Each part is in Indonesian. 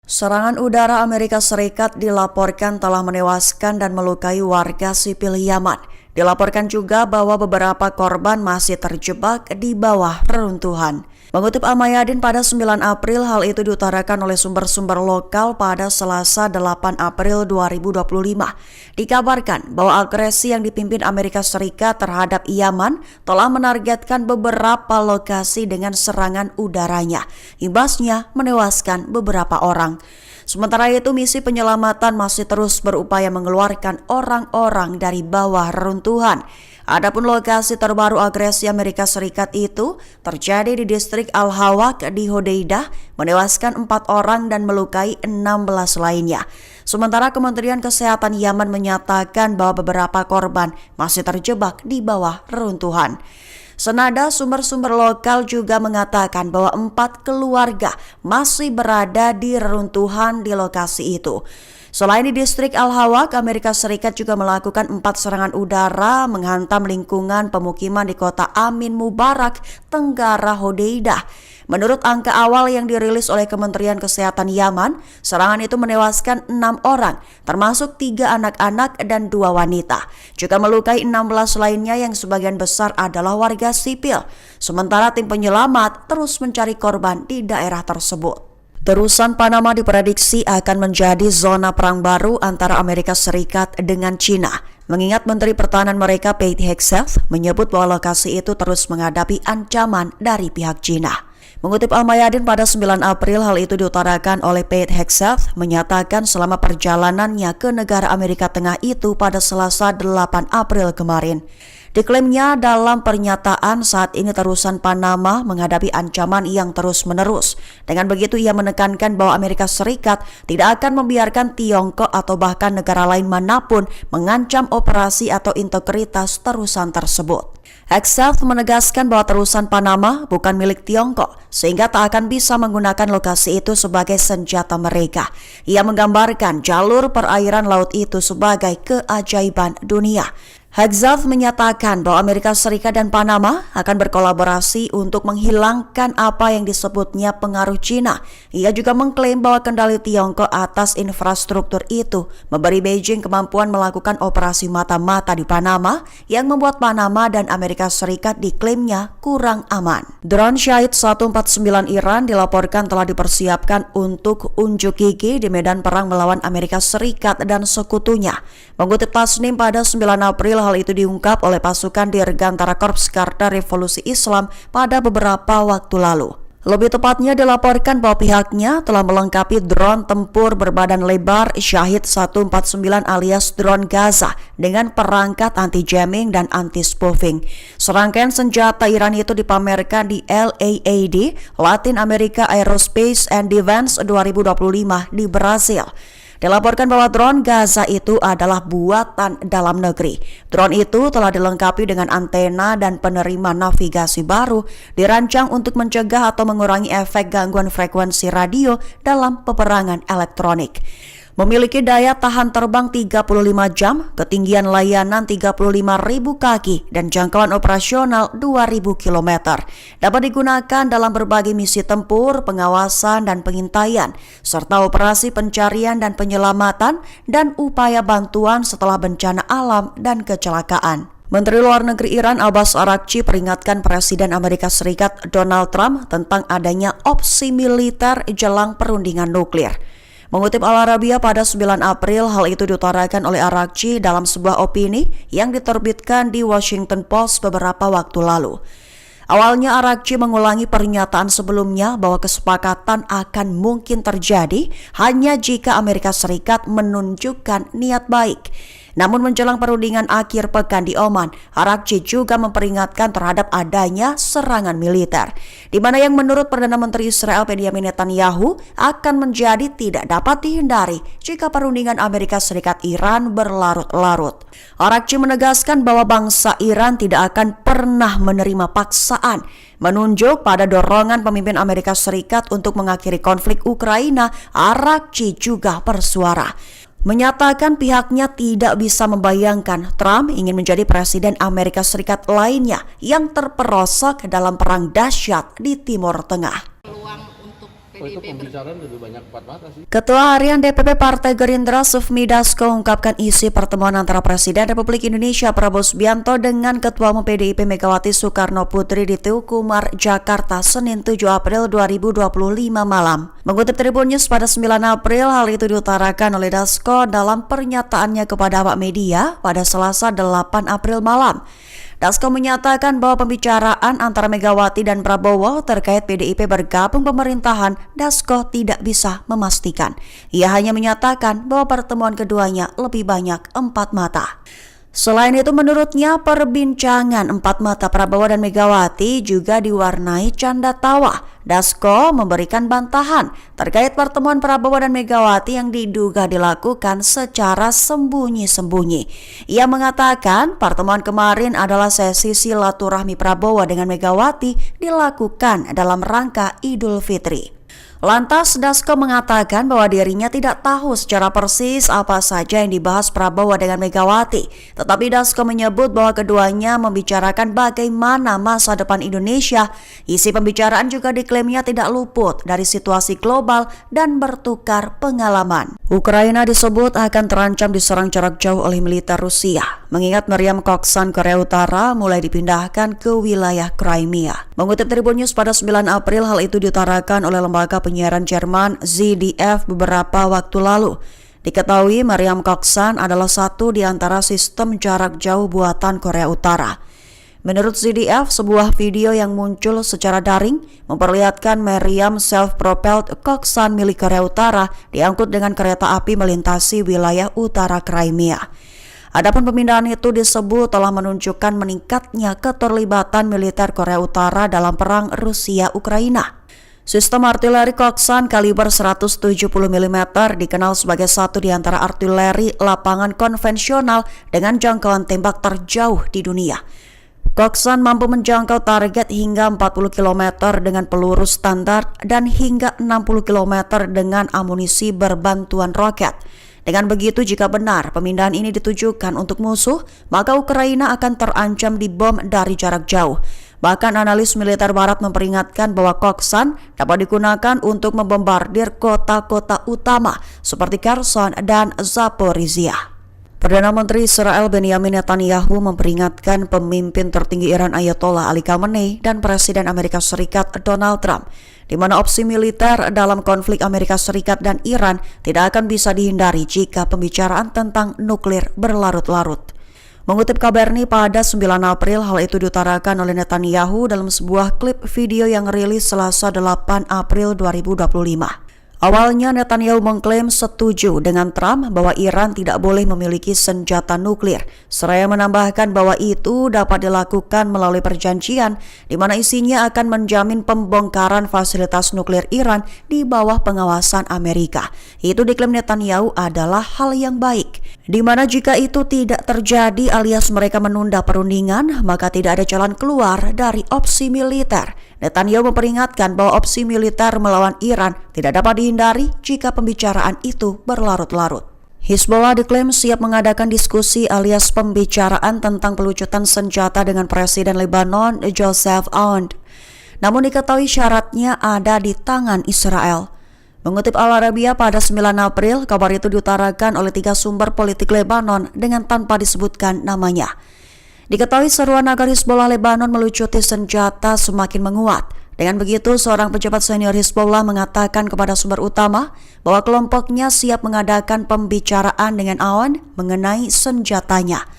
Serangan udara Amerika Serikat dilaporkan telah menewaskan dan melukai warga sipil Yaman. Dilaporkan juga bahwa beberapa korban masih terjebak di bawah reruntuhan. Mengutip Al-Mayadin pada 9 April, hal itu diutarakan oleh sumber-sumber lokal pada Selasa 8 April 2025. Dikabarkan bahwa agresi yang dipimpin Amerika Serikat terhadap Yaman telah menargetkan beberapa lokasi dengan serangan udaranya. Imbasnya menewaskan beberapa orang. Sementara itu, misi penyelamatan masih terus berupaya mengeluarkan orang-orang dari bawah reruntuhan. Adapun lokasi terbaru agresi Amerika Serikat itu terjadi di distrik Al-Hawak di Hodeidah, menewaskan 4 orang dan melukai 16 lainnya. Sementara Kementerian Kesehatan Yaman menyatakan bahwa beberapa korban masih terjebak di bawah reruntuhan. Senada sumber-sumber lokal juga mengatakan bahwa 4 keluarga masih berada di reruntuhan di lokasi itu. Selain di distrik Al-Hawak, Amerika Serikat juga melakukan 4 serangan udara menghantam lingkungan pemukiman di kota Amin Mubarak, Tenggara Hodeidah. Menurut angka awal yang dirilis oleh Kementerian Kesehatan Yaman, serangan itu menewaskan 6 orang, termasuk 3 anak-anak dan 2 wanita. Juga melukai 16 lainnya yang sebagian besar adalah warga sipil. Sementara tim penyelamat terus mencari korban di daerah tersebut. Terusan Panama diprediksi akan menjadi zona perang baru antara Amerika Serikat dengan China. Mengingat Menteri Pertahanan mereka Pete Hegseth menyebut bahwa lokasi itu terus menghadapi ancaman dari pihak China. Mengutip Al-Mayadin pada 9 April, hal itu diutarakan oleh Pete Hegseth, menyatakan selama perjalanannya ke negara Amerika Tengah itu pada Selasa 8 April kemarin. Diklaimnya dalam pernyataan saat ini terusan Panama menghadapi ancaman yang terus-menerus. Dengan begitu ia menekankan bahwa Amerika Serikat tidak akan membiarkan Tiongkok atau bahkan negara lain manapun mengancam operasi atau integritas terusan tersebut. Hegseth menegaskan bahwa terusan Panama bukan milik Tiongkok, sehingga tak akan bisa menggunakan lokasi itu sebagai senjata mereka. Ia menggambarkan jalur perairan laut itu sebagai keajaiban dunia. Hegseth menyatakan bahwa Amerika Serikat dan Panama akan berkolaborasi untuk menghilangkan apa yang disebutnya pengaruh China. Ia juga mengklaim bahwa kendali Tiongkok atas infrastruktur itu memberi Beijing kemampuan melakukan operasi mata-mata di Panama yang membuat Panama dan Amerika Serikat diklaimnya kurang aman. Drone Shahid 149 Iran dilaporkan telah dipersiapkan untuk unjuk gigi di medan perang melawan Amerika Serikat dan sekutunya. Mengutip Tasnim pada 9 April, hal itu diungkap oleh pasukan Dirgantara Korps Garda Revolusi Islam pada beberapa waktu lalu. Lebih tepatnya dilaporkan bahwa pihaknya telah melengkapi drone tempur berbadan lebar Shahid 149 alias drone Gaza dengan perangkat anti-jamming dan anti-spoofing. Serangkaian senjata Iran itu dipamerkan di LAAD, Latin America Aerospace and Defense 2025 di Brasil. Dilaporkan bahwa drone Gaza itu adalah buatan dalam negeri. Drone itu telah dilengkapi dengan antena dan penerima navigasi baru, dirancang untuk mencegah atau mengurangi efek gangguan frekuensi radio dalam peperangan elektronik. Memiliki daya tahan terbang 35 jam, ketinggian layanan 35.000 kaki, dan jangkauan operasional 2.000 km. Dapat digunakan dalam berbagai misi tempur, pengawasan dan pengintaian, serta operasi pencarian dan penyelamatan, dan upaya bantuan setelah bencana alam dan kecelakaan. Menteri Luar Negeri Iran Abbas Araghchi peringatkan Presiden Amerika Serikat Donald Trump tentang adanya opsi militer jelang perundingan nuklir. Mengutip Al Arabiya pada 9 April, hal itu diutarakan oleh Araghchi dalam sebuah opini yang diterbitkan di Washington Post beberapa waktu lalu. Awalnya Araghchi mengulangi pernyataan sebelumnya bahwa kesepakatan akan mungkin terjadi hanya jika Amerika Serikat menunjukkan niat baik. Namun menjelang perundingan akhir pekan di Oman, Araghchi juga memperingatkan terhadap adanya serangan militer, di mana yang menurut Perdana Menteri Israel Benjamin Netanyahu akan menjadi tidak dapat dihindari jika perundingan Amerika Serikat-Iran berlarut-larut. Araghchi menegaskan bahwa bangsa Iran tidak akan pernah menerima paksaan, menunjuk pada dorongan pemimpin Amerika Serikat untuk mengakhiri konflik Ukraina. Araghchi juga bersuara menyatakan pihaknya tidak bisa membayangkan Trump ingin menjadi presiden Amerika Serikat lainnya yang terperosok dalam perang dahsyat di Timur Tengah. Peluang untuk itu pembicaraan lebih banyak empat mata sih. Ketua Harian DPP Partai Gerindra Sufmi Dasko ungkapkan isi pertemuan antara Presiden Republik Indonesia Prabowo Subianto dengan Ketua Umum PDIP Megawati Soekarno Putri di Teguh Umar, Jakarta, Senin 7 April 2025 malam. Mengutip Tribun News pada 9 April, hal itu diutarakan oleh Dasko dalam pernyataannya kepada awak media pada Selasa 8 April malam. Dasko menyatakan bahwa pembicaraan antara Megawati dan Prabowo terkait PDIP bergabung pemerintahan, Dasko tidak bisa memastikan. Ia hanya menyatakan bahwa pertemuan keduanya lebih banyak empat mata. Selain itu, menurutnya perbincangan empat mata Prabowo dan Megawati juga diwarnai canda tawa. Dasko memberikan bantahan terkait pertemuan Prabowo dan Megawati yang diduga dilakukan secara sembunyi-sembunyi. Ia mengatakan pertemuan kemarin adalah sesi silaturahmi Prabowo dengan Megawati dilakukan dalam rangka Idul Fitri. Lantas Dasko mengatakan bahwa dirinya tidak tahu secara persis apa saja yang dibahas Prabowo dengan Megawati. Tetapi Dasko menyebut bahwa keduanya membicarakan bagaimana masa depan Indonesia. Isi pembicaraan juga diklaimnya tidak luput dari situasi global dan bertukar pengalaman. Ukraina disebut akan terancam diserang jarak jauh oleh militer Rusia, mengingat meriam koksan Korea Utara mulai dipindahkan ke wilayah Crimea. Mengutip Tribun News pada 9 April, hal itu diutarakan oleh lembaga penyiaran Jerman ZDF beberapa waktu lalu. Diketahui meriam koksan adalah satu di antara sistem jarak jauh buatan Korea Utara. Menurut ZDF, sebuah video yang muncul secara daring memperlihatkan meriam self-propelled koksan milik Korea Utara diangkut dengan kereta api melintasi wilayah utara Crimea. Adapun pemindahan itu disebut telah menunjukkan meningkatnya keterlibatan militer Korea Utara dalam perang Rusia-Ukraina. Sistem artileri koksan kaliber 170 mm dikenal sebagai satu di antara artileri lapangan konvensional dengan jangkauan tembak terjauh di dunia. Koksan mampu menjangkau target hingga 40 km dengan peluru standar dan hingga 60 km dengan amunisi berbantuan roket. Dengan begitu, jika benar pemindahan ini ditujukan untuk musuh, maka Ukraina akan terancam dibom dari jarak jauh. Bahkan analis militer barat memperingatkan bahwa koksan dapat digunakan untuk membombardir kota-kota utama seperti Kherson dan Zaporizhia. Perdana Menteri Israel Benjamin Netanyahu memperingatkan pemimpin tertinggi Iran Ayatollah Ali Khamenei dan Presiden Amerika Serikat Donald Trump, di mana opsi militer dalam konflik Amerika Serikat dan Iran tidak akan bisa dihindari jika pembicaraan tentang nuklir berlarut-larut. Mengutip Kabarni pada 9 April, hal itu diutarakan oleh Netanyahu dalam sebuah klip video yang rilis Selasa 8 April 2025. Awalnya Netanyahu mengklaim setuju dengan Trump bahwa Iran tidak boleh memiliki senjata nuklir, seraya menambahkan bahwa itu dapat dilakukan melalui perjanjian di mana isinya akan menjamin pembongkaran fasilitas nuklir Iran di bawah pengawasan Amerika. Itu diklaim Netanyahu adalah hal yang baik, di mana jika itu tidak terjadi alias mereka menunda perundingan, maka tidak ada jalan keluar dari opsi militer. Netanyahu memperingatkan bahwa opsi militer melawan Iran tidak dapat dihindari jika pembicaraan itu berlarut-larut. Hizbollah diklaim siap mengadakan diskusi alias pembicaraan tentang pelucutan senjata dengan Presiden Lebanon Joseph Aoun. Namun diketahui syaratnya ada di tangan Israel. Mengutip Al Arabiya pada 9 April, kabar itu diutarakan oleh 3 sumber politik Lebanon dengan tanpa disebutkan namanya. Diketahui seruan agar Hizbollah Lebanon melucuti senjata semakin menguat. Dengan begitu, seorang pejabat senior Hizbollah mengatakan kepada sumber utama bahwa kelompoknya siap mengadakan pembicaraan dengan Aoun mengenai senjatanya.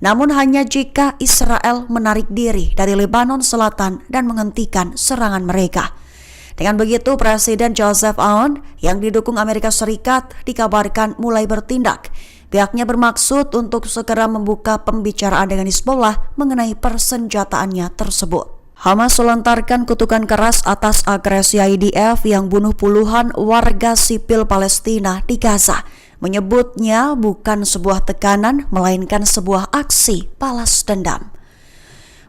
Namun hanya jika Israel menarik diri dari Lebanon Selatan dan menghentikan serangan mereka. Dengan begitu, Presiden Joseph Aoun yang didukung Amerika Serikat dikabarkan mulai bertindak. Pihaknya bermaksud untuk segera membuka pembicaraan dengan Hizbollah mengenai persenjataannya tersebut. Hamas melontarkan kutukan keras atas agresi IDF yang bunuh puluhan warga sipil Palestina di Gaza, menyebutnya bukan sebuah tekanan melainkan sebuah aksi balas dendam.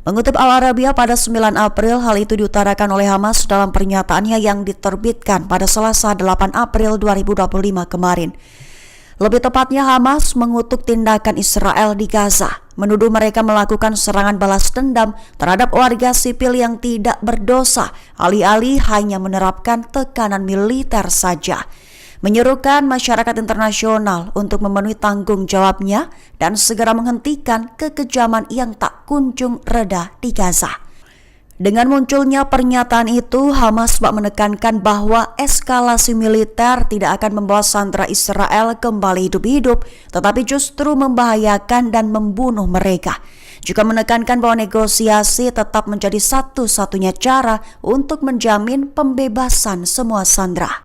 Mengutip Al Arabiya pada 9 April, hal itu diutarakan oleh Hamas dalam pernyataannya yang diterbitkan pada Selasa 8 April 2025 kemarin. Lebih tepatnya Hamas mengutuk tindakan Israel di Gaza, menuduh mereka melakukan serangan balas dendam terhadap warga sipil yang tidak berdosa, alih-alih hanya menerapkan tekanan militer saja. Menyerukan masyarakat internasional untuk memenuhi tanggung jawabnya dan segera menghentikan kekejaman yang tak kunjung reda di Gaza. Dengan munculnya pernyataan itu, Hamas menekankan bahwa eskalasi militer tidak akan membawa sandera Israel kembali hidup-hidup, tetapi justru membahayakan dan membunuh mereka. Juga menekankan bahwa negosiasi tetap menjadi satu-satunya cara untuk menjamin pembebasan semua sandera.